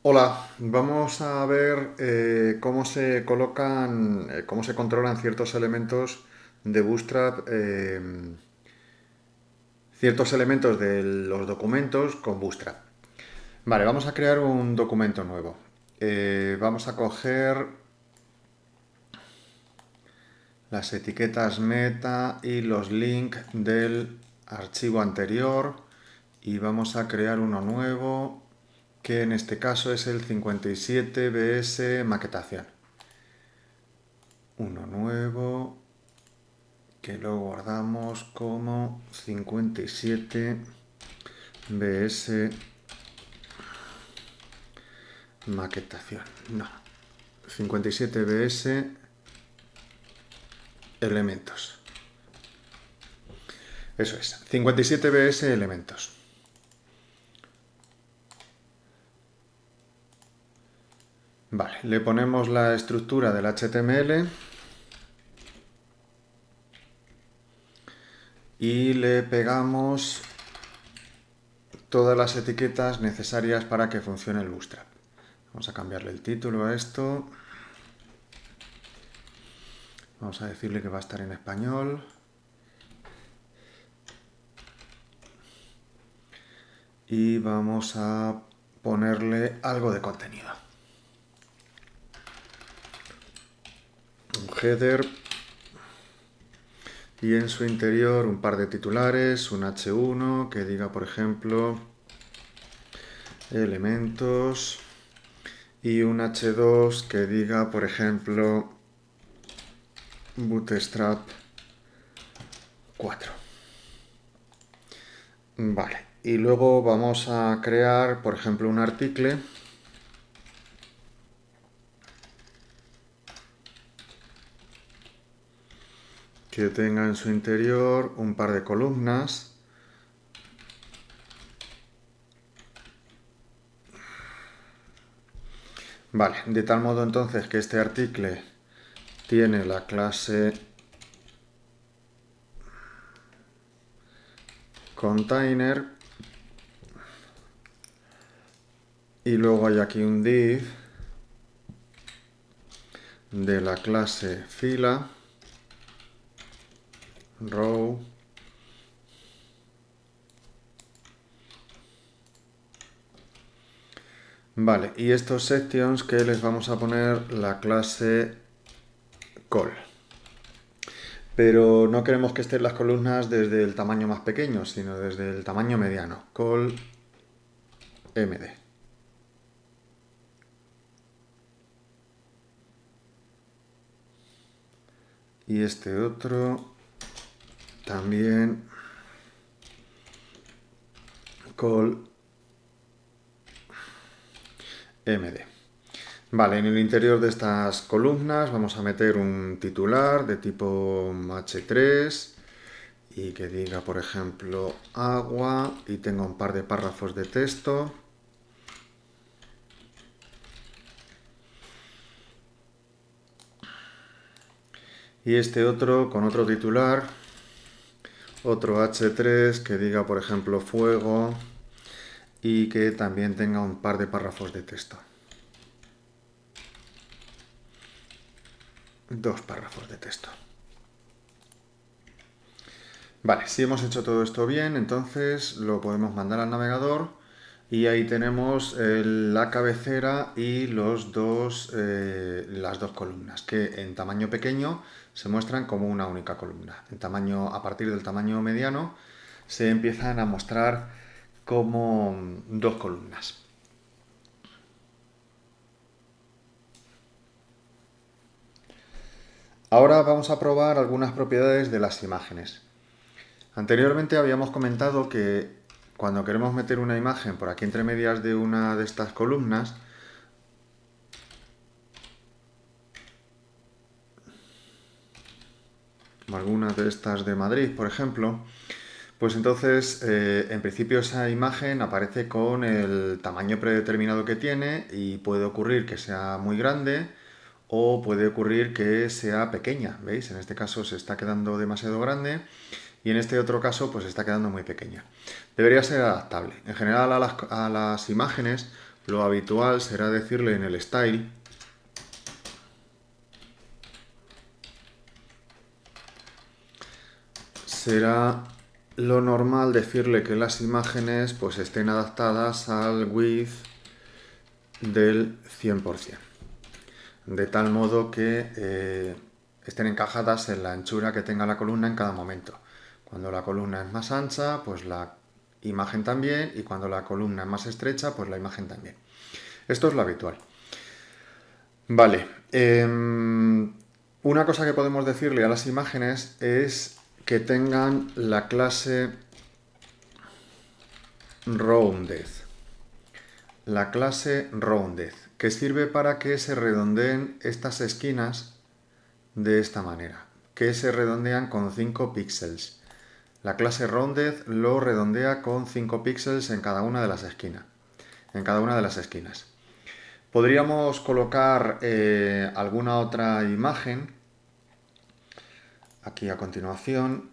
Hola, vamos a ver cómo se colocan, cómo se controlan ciertos elementos de Bootstrap, ciertos elementos de los documentos con Bootstrap. Vale, vamos a crear un documento nuevo. Vamos a coger las etiquetas meta y los links del archivo anterior y vamos a crear uno nuevo que en este caso es el 57BS maquetación. Uno nuevo que lo guardamos como 57BS maquetación. No, 57BS elementos. Eso es, 57BS elementos. Vale, le ponemos la estructura del HTML y le pegamos todas las etiquetas necesarias para que funcione el Bootstrap. Vamos a cambiarle el título a esto. Vamos a decirle que va a estar en español. Y vamos a ponerle algo de contenido. Un header y en su interior un par de titulares, un H1 que diga, por ejemplo, elementos y un H2 que diga, por ejemplo, Bootstrap 4. Vale, y luego vamos a crear, por ejemplo, un artículo que tenga en su interior un par de columnas. Vale, de tal modo entonces que este artículo tiene la clase container y luego hay aquí un div de la clase fila, row, vale, y estos sections que les vamos a poner la clase col. Pero no queremos que estén las columnas desde el tamaño más pequeño, sino desde el tamaño mediano, col md. Y este otro también col md. Vale, en el interior de estas columnas vamos a meter un titular de tipo H3 y que diga, por ejemplo, agua y tenga un par de párrafos de texto. Y este otro con otro titular, otro H3 que diga, por ejemplo, fuego y que también tenga un par de párrafos de texto. Dos párrafos de texto. Vale, si hemos hecho todo esto bien, entonces lo podemos mandar al navegador y ahí tenemos la cabecera y las dos columnas que en tamaño pequeño se muestran como una única columna. A partir del tamaño mediano se empiezan a mostrar como dos columnas. Ahora vamos a probar algunas propiedades de las imágenes. Anteriormente habíamos comentado que cuando queremos meter una imagen por aquí entre medias de una de estas columnas, alguna de estas de Madrid, por ejemplo, pues entonces en principio esa imagen aparece con el tamaño predeterminado que tiene y puede ocurrir que sea muy grande o puede ocurrir que sea pequeña, ¿veis? En este caso se está quedando demasiado grande y en este otro caso pues está quedando muy pequeña. Debería ser adaptable. En general a las imágenes lo habitual será decirle en el style será lo normal decirle que las imágenes pues estén adaptadas al width del 100%, de tal modo que estén encajadas en la anchura que tenga la columna en cada momento. Cuando la columna es más ancha, pues la imagen también, y cuando la columna es más estrecha, pues la imagen también. Esto es lo habitual. Vale, una cosa que podemos decirle a las imágenes es que tengan la clase rounded. La clase rounded, que sirve para que se redondeen estas esquinas de esta manera, que se redondean con 5 píxeles. La clase rounded lo redondea con 5 píxeles en cada una de las esquinas. Podríamos colocar alguna otra imagen aquí a continuación.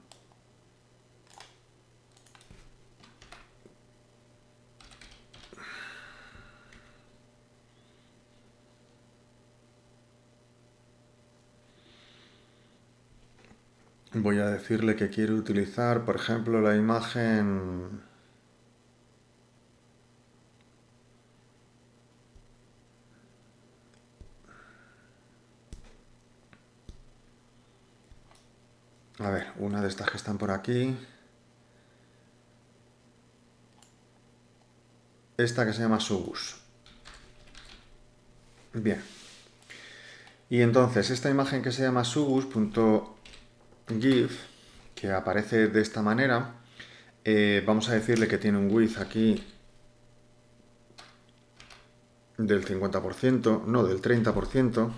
Voy a decirle que quiero utilizar, por ejemplo, la imagen... A ver, una de estas que están por aquí. Esta que se llama Subus. Bien. Y entonces, esta imagen que se llama subus.gif, que aparece de esta manera, vamos a decirle que tiene un width aquí del 50%, no, del 30%.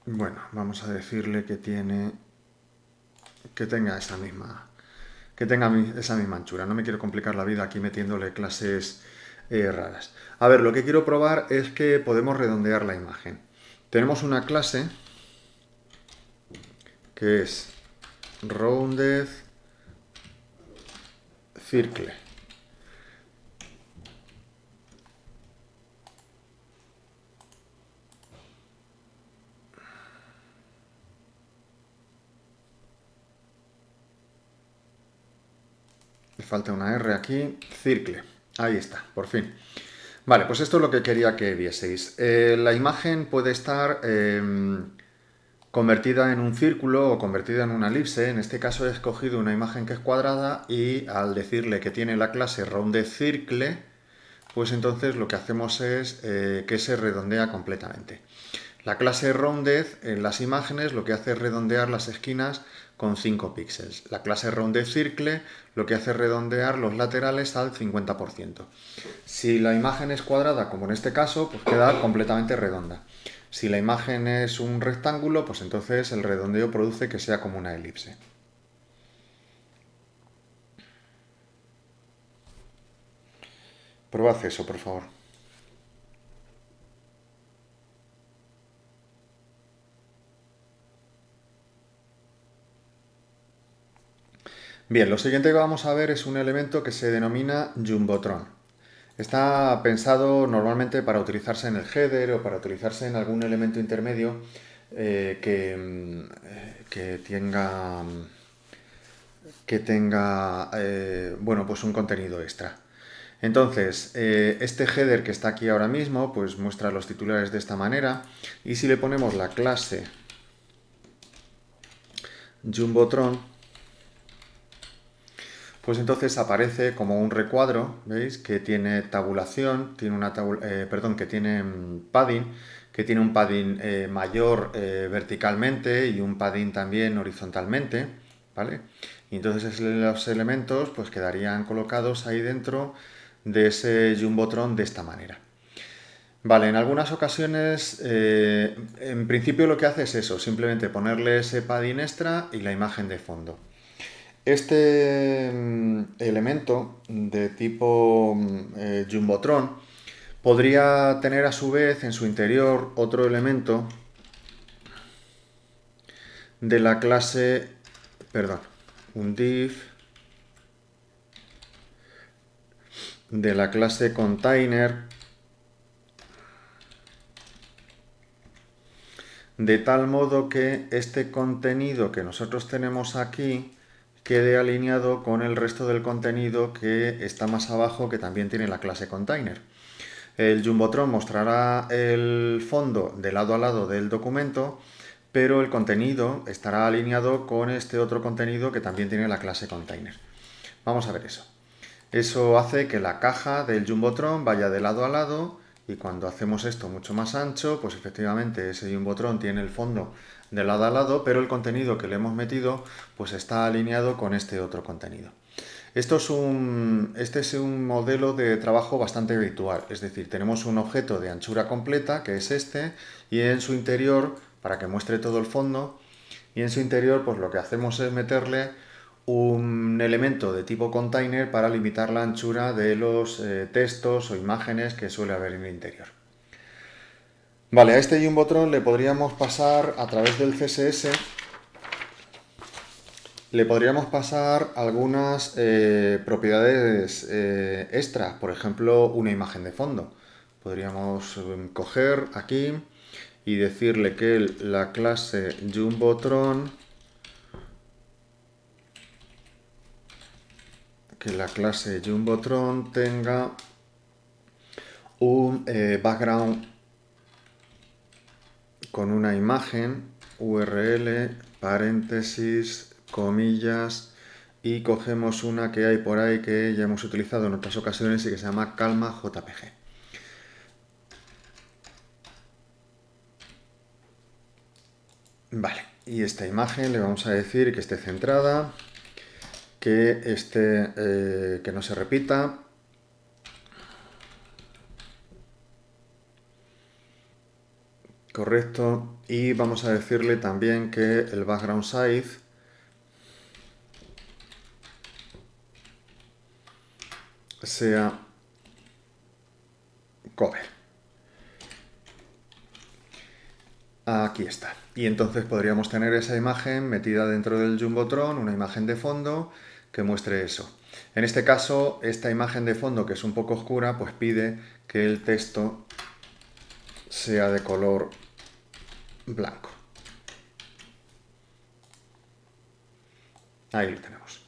Bueno, vamos a decirle que tenga esa misma anchura. No me quiero complicar la vida aquí metiéndole clases raras. A ver, lo que quiero probar es que podemos redondear la imagen. Tenemos una clase que es rounded circle. Me falta una R aquí, circle. Ahí está, por fin. Vale, pues esto es lo que quería que vieseis. La imagen puede estar convertida en un círculo o convertida en una elipse. En este caso he escogido una imagen que es cuadrada y al decirle que tiene la clase rounded circle, pues entonces lo que hacemos es que se redondea completamente. La clase rounded en las imágenes lo que hace es redondear las esquinas con 5 píxeles. La clase rounded circle lo que hace es redondear los laterales al 50%. Si la imagen es cuadrada, como en este caso, pues queda completamente redonda. Si la imagen es un rectángulo, pues entonces el redondeo produce que sea como una elipse. Probad eso, por favor. Bien, lo siguiente que vamos a ver es un elemento que se denomina jumbotron. Está pensado normalmente para utilizarse en el header o para utilizarse en algún elemento intermedio que tenga bueno, pues un contenido extra. Entonces, este header que está aquí ahora mismo, pues muestra los titulares de esta manera, y si le ponemos la clase jumbotron, pues entonces aparece como un recuadro, ¿veis? Que tiene tabulación, que tiene padding, que tiene un padding mayor verticalmente y un padding también horizontalmente, ¿vale? Y entonces los elementos pues quedarían colocados ahí dentro de ese jumbotron de esta manera. Vale, en algunas ocasiones, en principio lo que hace es eso, simplemente ponerle ese padding extra y la imagen de fondo. Este elemento de tipo jumbotron podría tener a su vez en su interior otro elemento de la clase, perdón, un div de la clase container de tal modo que este contenido que nosotros tenemos aquí quede alineado con el resto del contenido que está más abajo, que también tiene la clase container. El Jumbotron mostrará el fondo de lado a lado del documento, pero el contenido estará alineado con este otro contenido que también tiene la clase container. Vamos a ver eso. Eso hace que la caja del Jumbotron vaya de lado a lado, y cuando hacemos esto mucho más ancho, pues efectivamente ese Jumbotron tiene el fondo de lado a lado, pero el contenido que le hemos metido pues está alineado con este otro contenido. Este es un modelo de trabajo bastante habitual, es decir, tenemos un objeto de anchura completa, que es este, y en su interior, para que muestre todo el fondo, y en su interior pues lo que hacemos es meterle un elemento de tipo container para limitar la anchura de los textos o imágenes que suele haber en el interior. Vale, a este Jumbotron le podríamos pasar a través del CSS, le podríamos pasar algunas propiedades extras, por ejemplo, una imagen de fondo. Podríamos coger aquí y decirle que la clase Jumbotron, tenga un background con una imagen, URL, paréntesis, comillas, y cogemos una que hay por ahí que ya hemos utilizado en otras ocasiones y que se llama Calma JPG. Vale, y esta imagen le vamos a decir que esté centrada, que no se repita. Correcto, y vamos a decirle también que el background size sea cover. Aquí está. Y entonces podríamos tener esa imagen metida dentro del Jumbotron, una imagen de fondo que muestre eso. En este caso, esta imagen de fondo, que es un poco oscura, pues pide que el texto sea de color blanco. Ahí lo tenemos.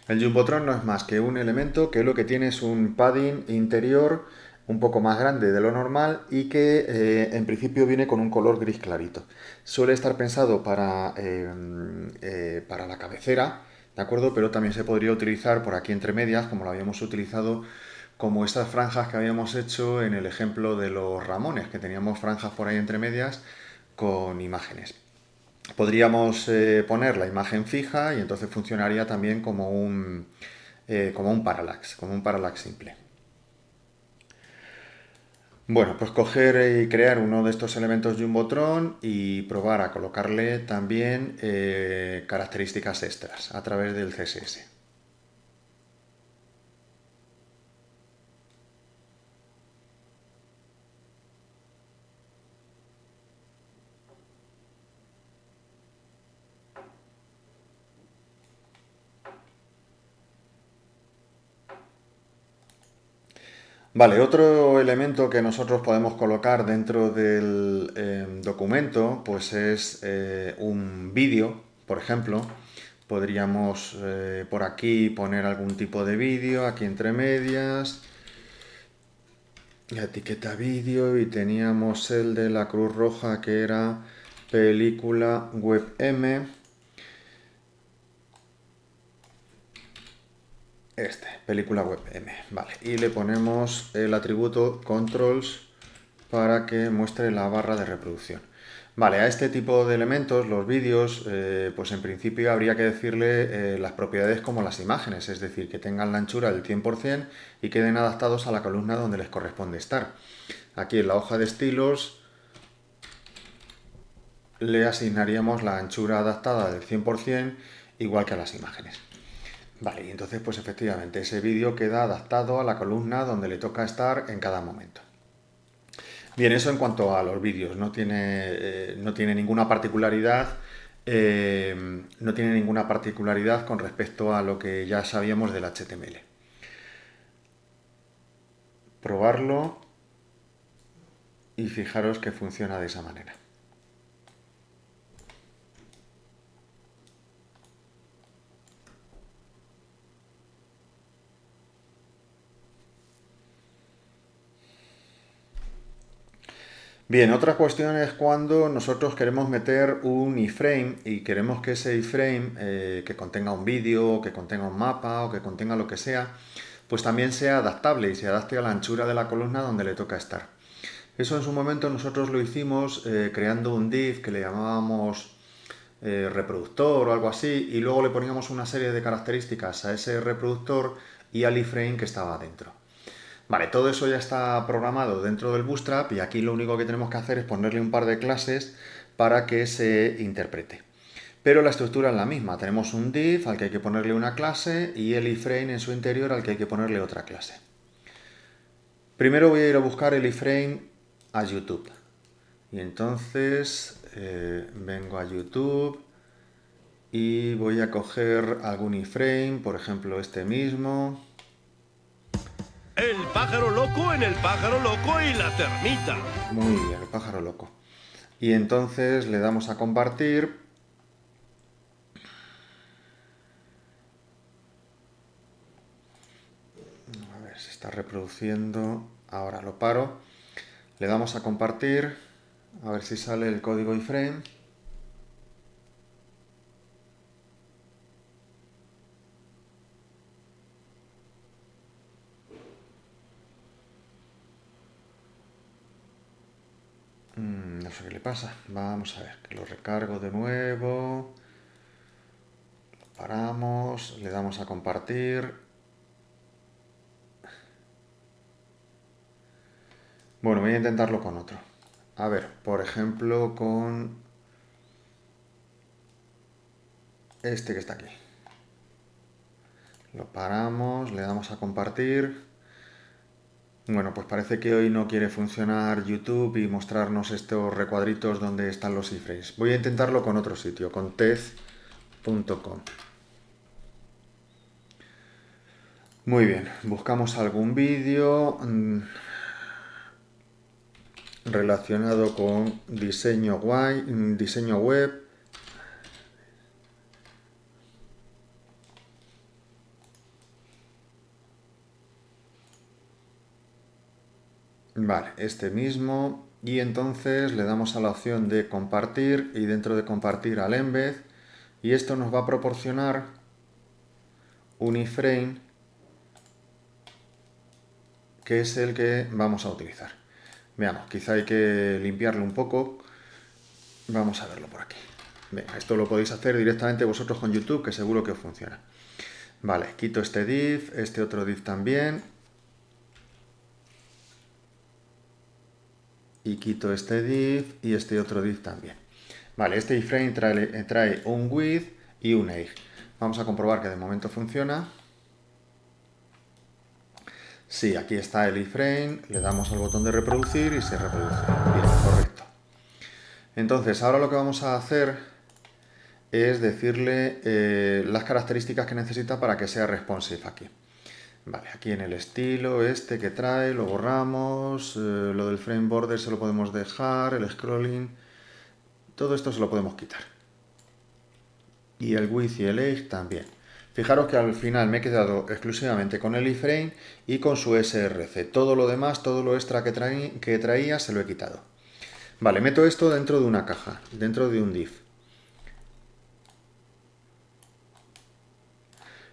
El Jumbotron no es más que un elemento que lo que tiene es un padding interior un poco más grande de lo normal y que en principio viene con un color gris clarito. Suele estar pensado para la cabecera, ¿de acuerdo? Pero también se podría utilizar por aquí entre medias, como lo habíamos utilizado, como estas franjas que habíamos hecho en el ejemplo de los Ramones, que teníamos franjas por ahí entre medias con imágenes. Podríamos poner la imagen fija y entonces funcionaría también como un parallax, simple. Bueno, pues coger y crear uno de estos elementos Jumbotron y probar a colocarle también características extras a través del CSS. Vale, otro elemento que nosotros podemos colocar dentro del documento, pues es un vídeo, por ejemplo. Podríamos por aquí poner algún tipo de vídeo, aquí entre medias, la etiqueta vídeo, y teníamos el de la Cruz Roja que era película WebM. Película WebM, vale. Y le ponemos el atributo controls para que muestre la barra de reproducción. Vale, a este tipo de elementos, los vídeos, pues en principio habría que decirle las propiedades como las imágenes, es decir, que tengan la anchura del 100% y queden adaptados a la columna donde les corresponde estar. Aquí en la hoja de estilos le asignaríamos la anchura adaptada del 100%, igual que a las imágenes. Vale, y entonces pues efectivamente ese vídeo queda adaptado a la columna donde le toca estar en cada momento. Bien, eso en cuanto a los vídeos, no tiene ninguna particularidad no tiene ninguna particularidad con respecto a lo que ya sabíamos del HTML. Probarlo y fijaros que funciona de esa manera. Bien, otra cuestión es cuando nosotros queremos meter un iframe y queremos que ese iframe que contenga un vídeo, que contenga un mapa o que contenga lo que sea, pues también sea adaptable y se adapte a la anchura de la columna donde le toca estar. Eso en su momento nosotros lo hicimos creando un div que le llamábamos reproductor o algo así y luego le poníamos una serie de características a ese reproductor y al iframe que estaba dentro. Vale, todo eso ya está programado dentro del Bootstrap y aquí lo único que tenemos que hacer es ponerle un par de clases para que se interprete. Pero la estructura es la misma. Tenemos un div al que hay que ponerle una clase y el iframe en su interior al que hay que ponerle otra clase. Primero voy a ir a buscar el iframe a YouTube. Y entonces vengo a YouTube y voy a coger algún iframe, por ejemplo este mismo. El pájaro loco en el pájaro loco y la termita. Muy bien, el pájaro loco. Y entonces le damos a compartir. A ver, se está reproduciendo. Ahora lo paro. Le damos a compartir. A ver si sale el código iframe. No sé qué le pasa. Vamos a ver, que lo recargo de nuevo. Lo paramos. Le damos a compartir. Bueno, voy a intentarlo con otro. A ver, por ejemplo, con este que está aquí. Lo paramos, le damos a compartir. Bueno, pues parece que hoy no quiere funcionar YouTube y mostrarnos estos recuadritos donde están los iframes. Voy a intentarlo con otro sitio, con tez.com. Muy bien, buscamos algún vídeo relacionado con diseño web. Vale, este mismo. Y entonces le damos a la opción de compartir y dentro de compartir al embed. Y esto nos va a proporcionar un iframe que es el que vamos a utilizar. Veamos, quizá hay que limpiarlo un poco. Vamos a verlo por aquí. Venga, esto lo podéis hacer directamente vosotros con YouTube, que seguro que os funciona. Vale, quito este div, este otro div también. Y quito este div y este otro div también. Vale, este iframe trae un with y un age. Vamos a comprobar que de momento funciona. Sí, aquí está el iframe, le damos al botón de reproducir y se reproduce. Bien, correcto. Entonces, ahora lo que vamos a hacer es decirle las características que necesita para que sea responsive aquí. Vale, aquí en el estilo este que trae, lo borramos, lo del frame border se lo podemos dejar, el scrolling, todo esto se lo podemos quitar. Y el width y el age también. Fijaros que al final me he quedado exclusivamente con el iframe y con su src. Todo lo demás, todo lo extra que traía se lo he quitado. Vale, meto esto dentro de una caja, dentro de un div.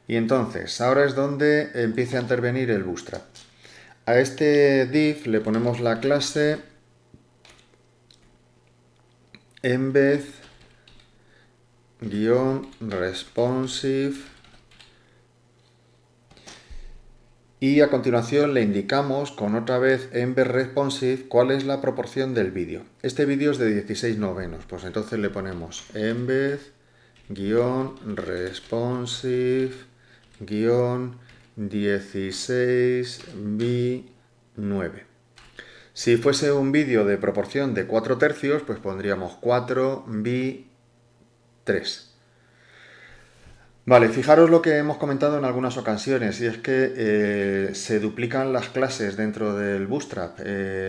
Y entonces, ahora es donde empieza a intervenir el Bootstrap. A este div le ponemos la clase embed-responsive y a continuación le indicamos con otra vez embed responsive cuál es la proporción del vídeo. Este vídeo es de 16 novenos, pues entonces le ponemos embed-responsive-16:9. Si fuese un vídeo de proporción de 4 tercios, pues pondríamos 4:3 3. Vale, fijaros lo que hemos comentado en algunas ocasiones, y es que se duplican las clases dentro del Bootstrap.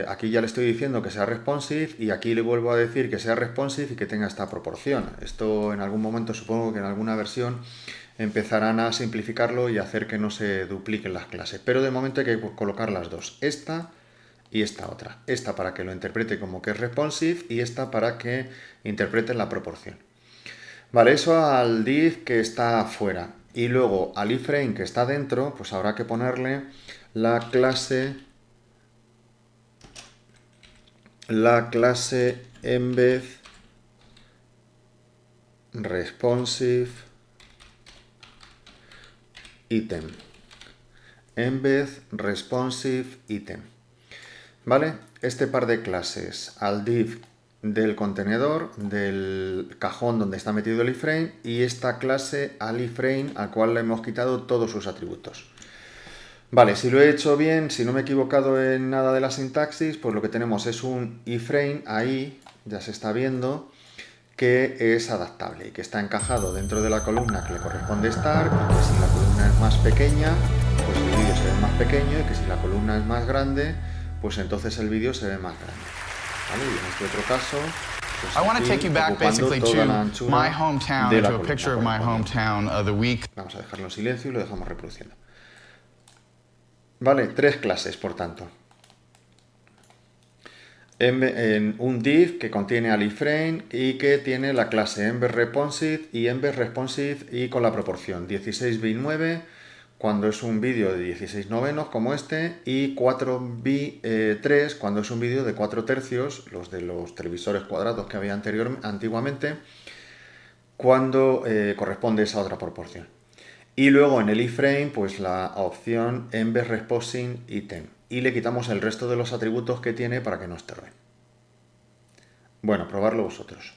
Aquí ya le estoy diciendo que sea responsive y aquí le vuelvo a decir que sea responsive y que tenga esta proporción. Esto en algún momento, supongo que en alguna versión, empezarán a simplificarlo y hacer que no se dupliquen las clases. Pero de momento hay que colocar las dos, esta y esta otra. Esta para que lo interprete como que es responsive y esta para que interprete la proporción. Vale, eso al div que está fuera. Y luego al iframe que está dentro, pues habrá que ponerle la clase embed responsive item. Embed responsive item. ¿Vale? Este par de clases al div del contenedor, del cajón donde está metido el iframe, y esta clase al iframe al cual le hemos quitado todos sus atributos. Vale, si lo he hecho bien, si no me he equivocado en nada de la sintaxis, pues lo que tenemos es un iframe ahí, ya se está viendo, que es adaptable y que está encajado dentro de la columna que le corresponde estar, y que si la columna es más pequeña, pues el vídeo se ve más pequeño, y que si la columna es más grande, pues entonces el vídeo se ve más grande. ¿Vale? Y en este otro caso, pues I want to take you back basically to my hometown, to a picture of my hometown of the week. Vamos a dejarlo en silencio y lo dejamos reproduciendo. Vale, 3 clases, por tanto. En un div que contiene al iframe y que tiene la clase embed responsive y con la proporción 16:9 cuando es un vídeo de 16 novenos como este, y 4:3 cuando es un vídeo de 4 tercios, los de los televisores cuadrados que había antiguamente, cuando corresponde esa otra proporción. Y luego en el iframe, pues la opción embed responsive item. Y le quitamos el resto de los atributos que tiene para que no estorben. Bueno, probarlo vosotros.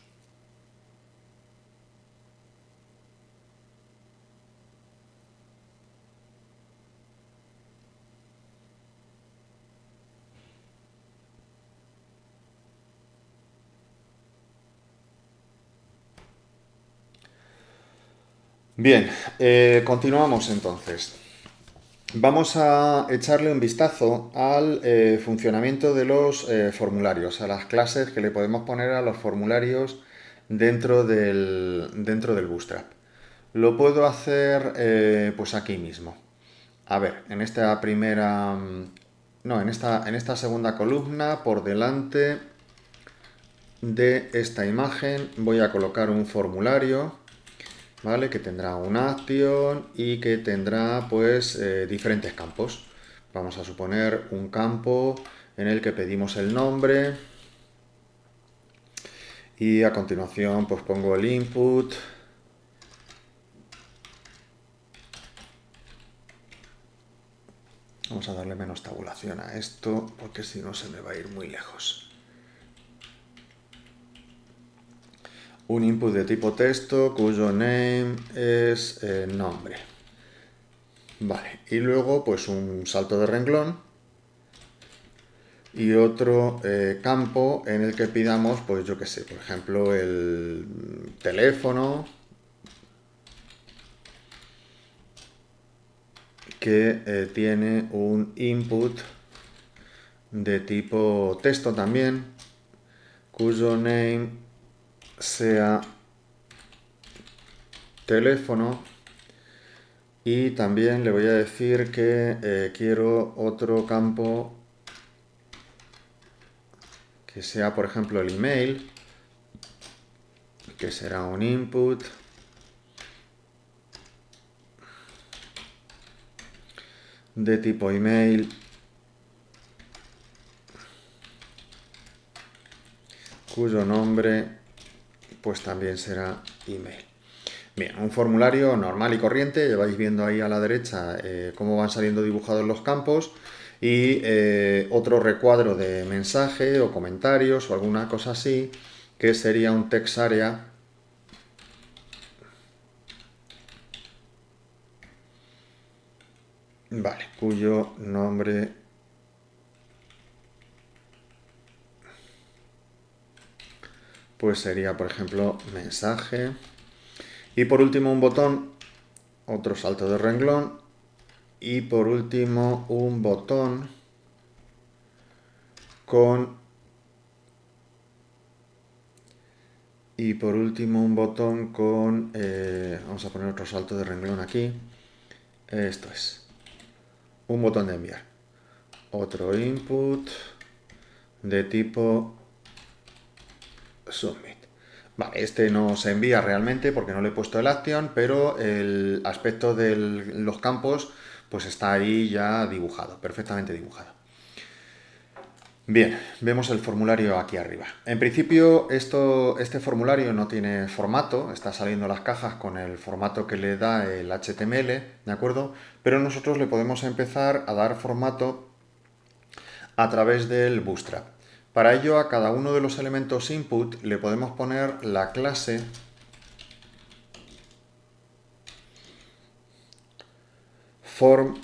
Bien, continuamos entonces. Vamos a echarle un vistazo al funcionamiento de los formularios, a las clases que le podemos poner a los formularios dentro del Bootstrap. Lo puedo hacer pues aquí mismo. A ver, en esta primera... No, en esta segunda columna, por delante de esta imagen, voy a colocar un formulario, ¿vale? Que tendrá una acción y que tendrá pues diferentes campos. Vamos a suponer un campo en el que pedimos el nombre y a continuación pues pongo el input. Vamos a darle menos tabulación a esto porque si no se me va a ir muy lejos. Un input de tipo texto cuyo name es nombre. Vale, y luego pues un salto de renglón y otro campo en el que pidamos, pues yo qué sé, por ejemplo el teléfono que tiene un input de tipo texto también, cuyo name sea teléfono, y también le voy a decir que quiero otro campo que sea, por ejemplo, el email, que será un input de tipo email cuyo nombre pues también será email. Bien, un formulario normal y corriente, ya vais viendo ahí a la derecha cómo van saliendo dibujados los campos, y otro recuadro de mensaje o comentarios o alguna cosa así, que sería un text area vale, cuyo nombre pues sería, por ejemplo, mensaje. Y por último un botón, otro salto de renglón. Y por último un botón con... vamos a poner otro salto de renglón aquí. Esto es. Un botón de enviar. Otro input de tipo submit. Vale, este no se envía realmente porque no le he puesto el action, pero el aspecto de los campos pues está ahí ya dibujado, perfectamente dibujado. Bien, vemos el formulario aquí arriba. En principio este formulario no tiene formato, está saliendo las cajas con el formato que le da el HTML, ¿de acuerdo? Pero nosotros le podemos empezar a dar formato a través del Bootstrap. Para ello, a cada uno de los elementos input le podemos poner la clase form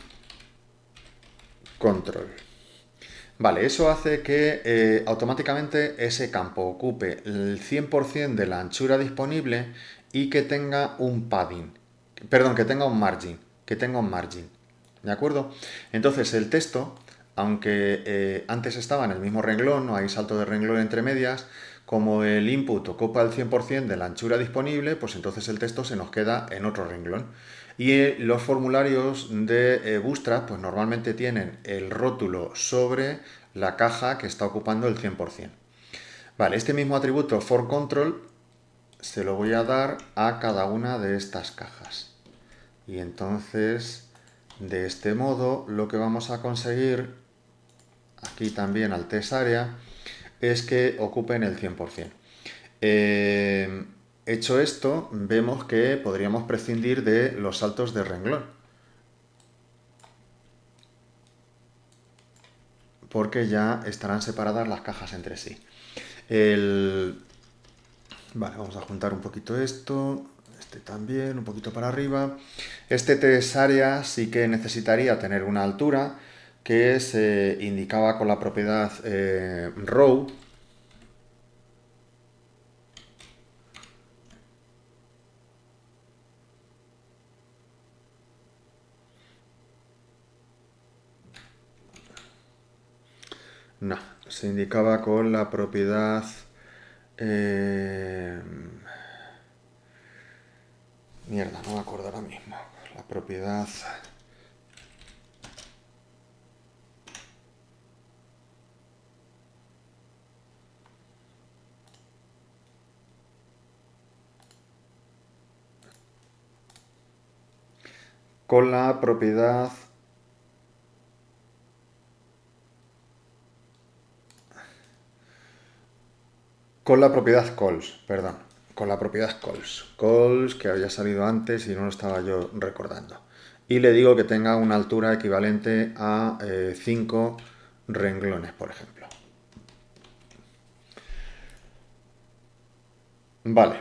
control. Vale, eso hace que automáticamente ese campo ocupe el 100% de la anchura disponible y que tenga un padding, perdón, que tenga un margin, ¿de acuerdo? Entonces el texto, aunque antes estaba en el mismo renglón, no hay salto de renglón entre medias, como el input ocupa el 100% de la anchura disponible, pues entonces el texto se nos queda en otro renglón. Y los formularios de Bootstrap pues normalmente tienen el rótulo sobre la caja que está ocupando el 100%. Vale, este mismo atributo forControl se lo voy a dar a cada una de estas cajas. Y entonces, de este modo, lo que vamos a conseguir, aquí también al test area, es que ocupen el 100%. Hecho esto, vemos que podríamos prescindir de los saltos de renglón, porque ya estarán separadas las cajas entre sí. Vale, vamos a juntar un poquito esto, este también, un poquito para arriba. Este test area sí que necesitaría tener una altura que se indicaba con la propiedad row. No, se indicaba con la propiedad mierda, no me acuerdo ahora mismo. La propiedad con la propiedad calls, perdón, con la propiedad calls que había salido antes y no lo estaba yo recordando. Y le digo que tenga una altura equivalente a 5 renglones, por ejemplo. Vale,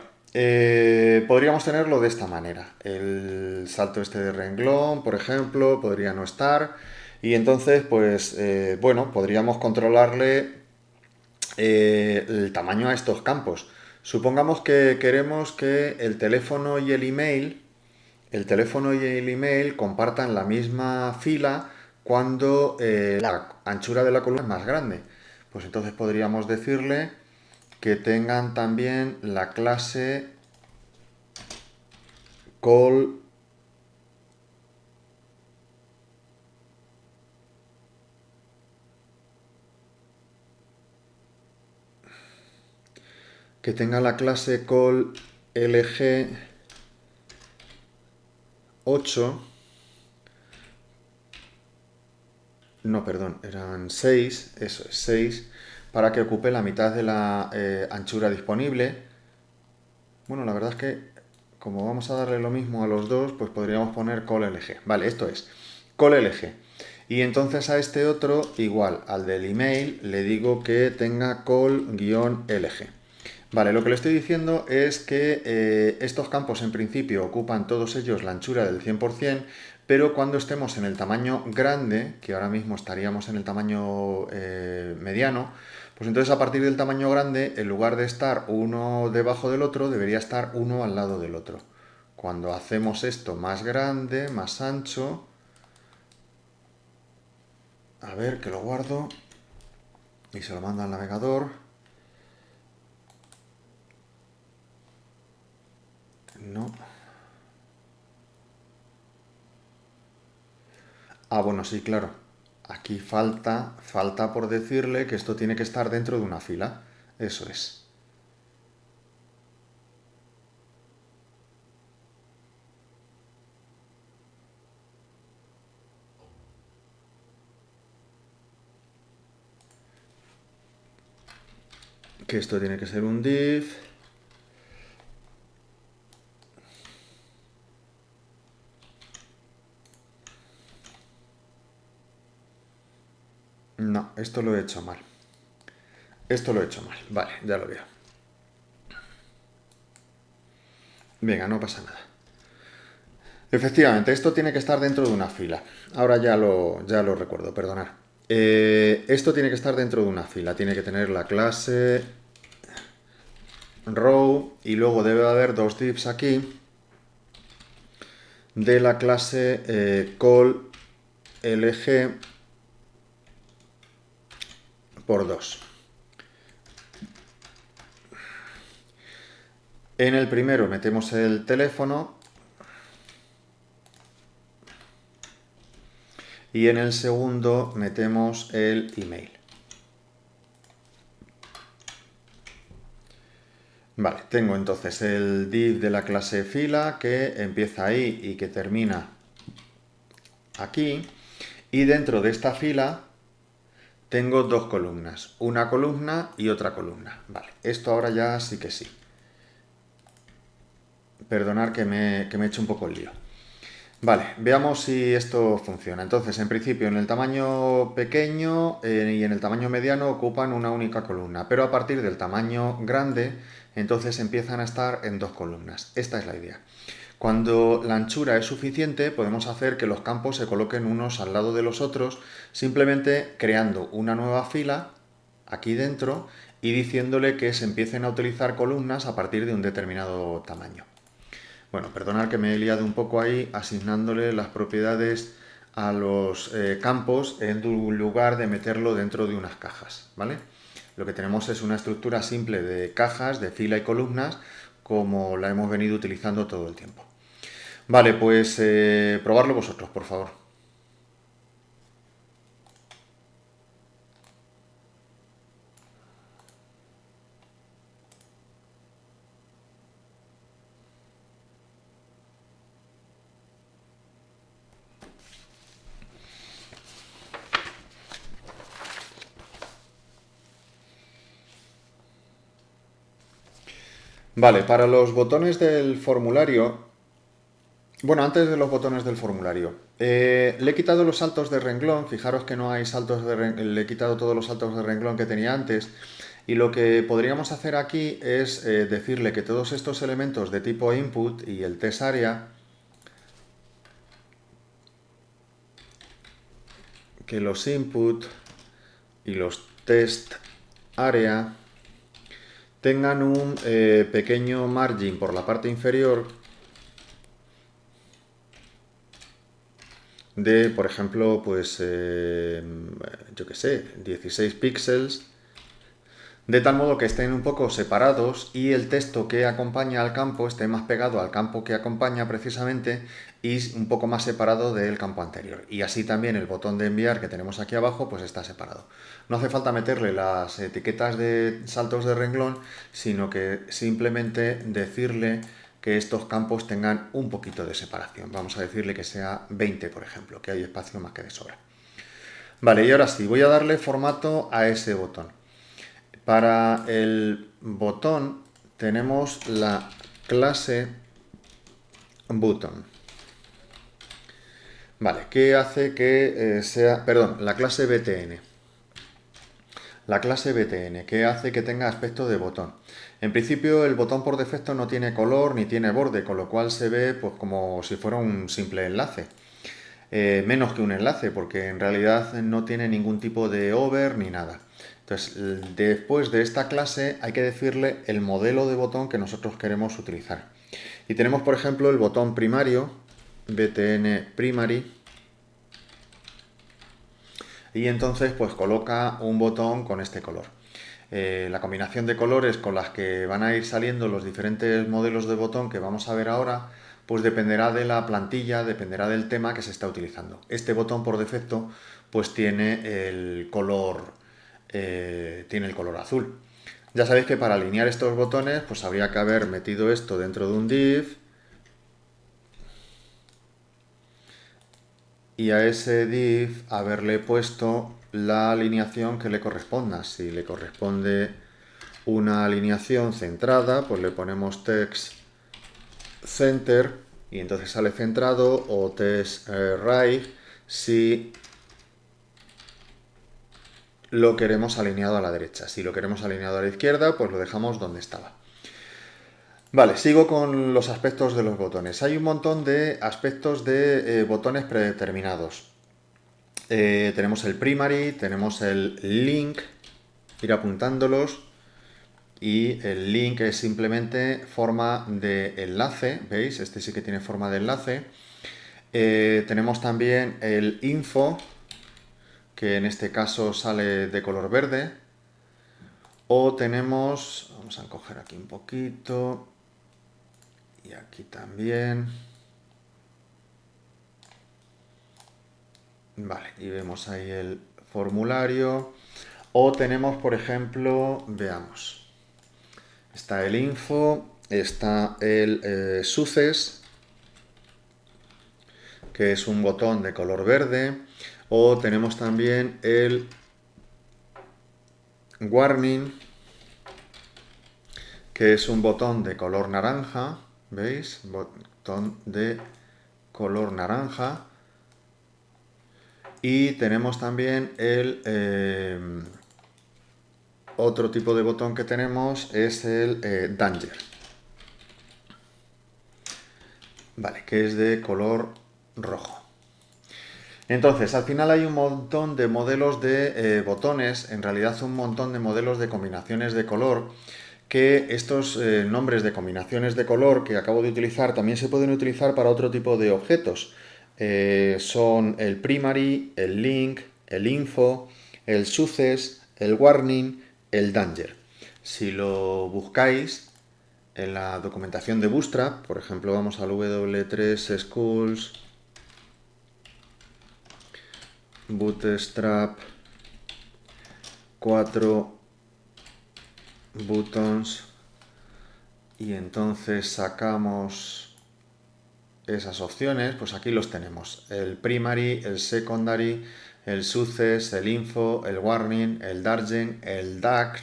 podríamos tenerlo de esta manera. El salto este de renglón, por ejemplo, podría no estar. Y entonces, pues, bueno, podríamos controlarle el tamaño a estos campos. Supongamos que queremos que el teléfono y el email compartan la misma fila cuando la anchura de la columna es más grande. Pues entonces podríamos decirle que tengan también la clase call LG 8. No, perdón, eran 6, eso es 6, para que ocupe la mitad de la anchura disponible. Bueno, la verdad es que como vamos a darle lo mismo a los dos, pues podríamos poner call LG. Vale, esto es call LG. Y entonces a este otro, igual, al del email, le digo que tenga call-LG. Vale, lo que le estoy diciendo es que estos campos en principio ocupan todos ellos la anchura del 100%, pero cuando estemos en el tamaño grande, que ahora mismo estaríamos en el tamaño mediano, pues entonces a partir del tamaño grande, en lugar de estar uno debajo del otro, debería estar uno al lado del otro. cuando hacemos esto más grande, más ancho, a ver, que lo guardo y se lo mando al navegador. No. Ah, bueno, sí, claro. Aquí falta por decirle que esto tiene que estar dentro de una fila. Eso es. Que esto tiene que ser un div. No, esto lo he hecho mal. Esto lo he hecho mal. Vale, ya lo veo. Venga, no pasa nada. Efectivamente, esto tiene que estar dentro de una fila. Ahora ya lo recuerdo, perdonad. Esto tiene que estar dentro de una fila. Tiene que tener la clase row y luego debe haber dos divs aquí de la clase call lg por 2. En el primero metemos el teléfono y en el segundo metemos el email. Vale, tengo entonces el div de la clase fila que empieza ahí y que termina aquí. Y dentro de esta fila tengo dos columnas, una columna y otra columna. Vale, esto ahora ya sí que sí. Perdonad que me he hecho un poco el lío. Vale, veamos si esto funciona. Entonces, en principio, en el tamaño pequeño y en el tamaño mediano ocupan una única columna, pero a partir del tamaño grande, entonces empiezan a estar en dos columnas. Esta es la idea. Cuando la anchura es suficiente, podemos hacer que los campos se coloquen unos al lado de los otros, simplemente creando una nueva fila aquí dentro y diciéndole que se empiecen a utilizar columnas a partir de un determinado tamaño. Bueno, perdonad que me he liado un poco ahí asignándole las propiedades a los campos en lugar de meterlo dentro de unas cajas, ¿vale? Lo que tenemos es una estructura simple de cajas, de fila y columnas, como la hemos venido utilizando todo el tiempo. Vale, pues probarlo vosotros, por favor. Vale, para los botones del formulario... Bueno, antes de los botones del formulario, le he quitado los saltos de renglón, fijaros que no hay saltos de renglón, le he quitado todos los saltos de renglón que tenía antes, y lo que podríamos hacer aquí es decirle que todos estos elementos de tipo input y el test area, que los input y los test area tengan un pequeño margin por la parte inferior de, por ejemplo, pues, yo qué sé, 16 píxeles, de tal modo que estén un poco separados y el texto que acompaña al campo esté más pegado al campo que acompaña precisamente y un poco más separado del campo anterior. Y así también el botón de enviar que tenemos aquí abajo pues está separado. No hace falta meterle las etiquetas de saltos de renglón, sino que simplemente decirle que estos campos tengan un poquito de separación. Vamos a decirle que sea 20, por ejemplo, que hay espacio más que de sobra. Vale, y ahora sí, voy a darle formato a ese botón. Para el botón tenemos la clase button. Vale, ¿qué hace que sea... Perdón, la clase btn. La clase btn, ¿qué hace que tenga aspecto de botón? En principio el botón por defecto no tiene color ni tiene borde, con lo cual se ve pues, como si fuera un simple enlace. Menos que un enlace, porque en realidad no tiene ningún tipo de hover ni nada. Entonces, después de esta clase hay que decirle el modelo de botón que nosotros queremos utilizar. Y tenemos, por ejemplo, el botón primario, btn primary, y entonces pues coloca un botón con este color. La combinación de colores con las que van a ir saliendo los diferentes modelos de botón que vamos a ver ahora, pues dependerá de la plantilla, dependerá del tema que se está utilizando. Este botón por defecto pues tiene el color azul. Ya sabéis que para alinear estos botones pues habría que haber metido esto dentro de un div y a ese div haberle puesto la alineación que le corresponda. Si le corresponde una alineación centrada, pues le ponemos text center y entonces sale centrado, o text right si lo queremos alineado a la derecha. Si lo queremos alineado a la izquierda, pues lo dejamos donde estaba. Vale, sigo con los aspectos de los botones. Hay un montón de aspectos de botones predeterminados. Tenemos el primary, tenemos el link, ir apuntándolos, y el link es simplemente forma de enlace, ¿veis? Este sí que tiene forma de enlace. Tenemos también el info, que en este caso sale de color verde. O tenemos, vamos a encoger aquí un poquito, y aquí también. Vale, y vemos ahí el formulario. O tenemos, por ejemplo, veamos, está el info, está el success, que es un botón de color verde. O tenemos también el warning, que es un botón de color naranja, ¿veis? Botón de color naranja. Y tenemos también el otro tipo de botón que tenemos es el danger. Vale, que es de color rojo. Entonces, al final hay un montón de modelos de botones, en realidad un montón de modelos de combinaciones de color, que estos nombres de combinaciones de color que acabo de utilizar también se pueden utilizar para otro tipo de objetos. Son el primary, el link, el info, el success, el warning, el danger. Si lo buscáis en la documentación de Bootstrap, por ejemplo, vamos al W3 Schools, Bootstrap 4 buttons, y entonces sacamos esas opciones, pues aquí los tenemos: el primary, el secondary, el success, el info, el warning, el danger, el dark,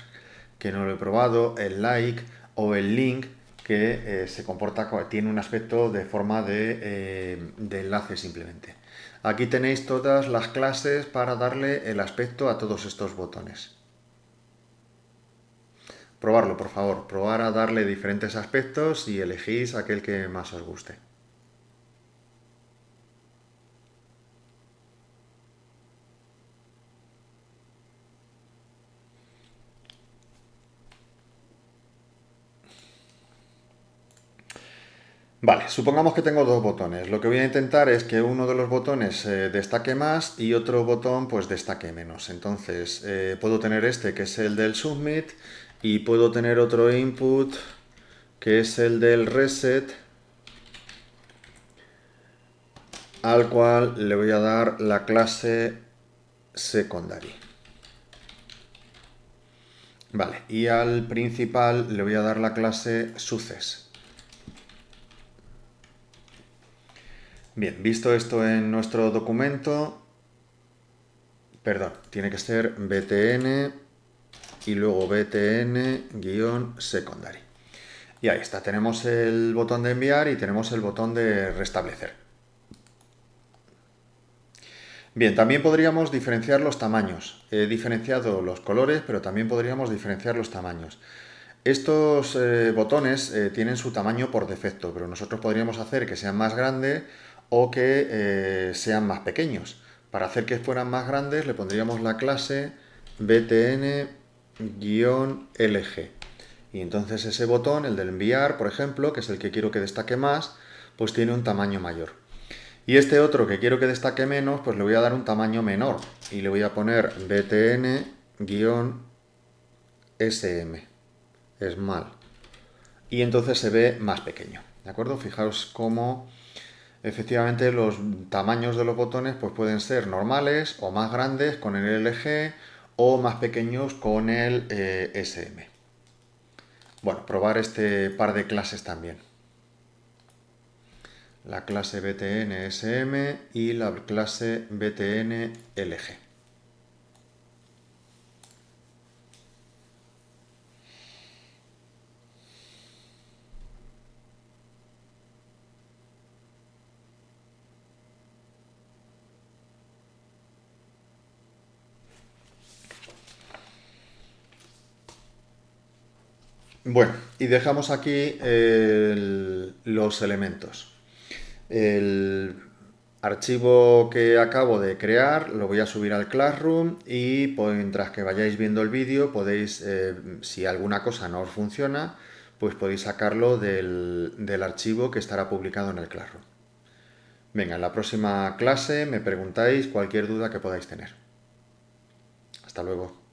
que no lo he probado, el like, o el link, que se comporta, tiene un aspecto de forma de enlace simplemente. Aquí tenéis todas las clases para darle el aspecto a todos estos botones. Probarlo, por favor, probar a darle diferentes aspectos y elegís aquel que más os guste. Vale, supongamos que tengo dos botones. Lo que voy a intentar es que uno de los botones destaque más y otro botón pues destaque menos. Entonces puedo tener este, que es el del submit, y puedo tener otro input que es el del reset, al cual le voy a dar la clase secondary. Vale, y al principal le voy a dar la clase success. Bien, visto esto en nuestro documento, perdón, tiene que ser btn y luego btn-secondary. Y ahí está, tenemos el botón de enviar y tenemos el botón de restablecer. Bien, también podríamos diferenciar los tamaños. He diferenciado los colores, pero también podríamos diferenciar los tamaños. Estos botones tienen su tamaño por defecto, pero nosotros podríamos hacer que sean más grandes o que sean más pequeños. Para hacer que fueran más grandes le pondríamos la clase btn-lg. Y entonces ese botón, el del enviar, por ejemplo, que es el que quiero que destaque más, pues tiene un tamaño mayor. Y este otro que quiero que destaque menos, pues le voy a dar un tamaño menor. Y le voy a poner btn-sm. Small. Y entonces se ve más pequeño. ¿De acuerdo? Fijaos cómo efectivamente los tamaños de los botones pues pueden ser normales o más grandes con el LG o más pequeños con el SM. Bueno, probar este par de clases también. La clase btn-sm y la clase btn-lg. Bueno, y dejamos aquí los elementos. El archivo que acabo de crear lo voy a subir al Classroom y mientras que vayáis viendo el vídeo podéis, si alguna cosa no os funciona, pues podéis sacarlo del archivo que estará publicado en el Classroom. Venga, en la próxima clase me preguntáis cualquier duda que podáis tener. Hasta luego.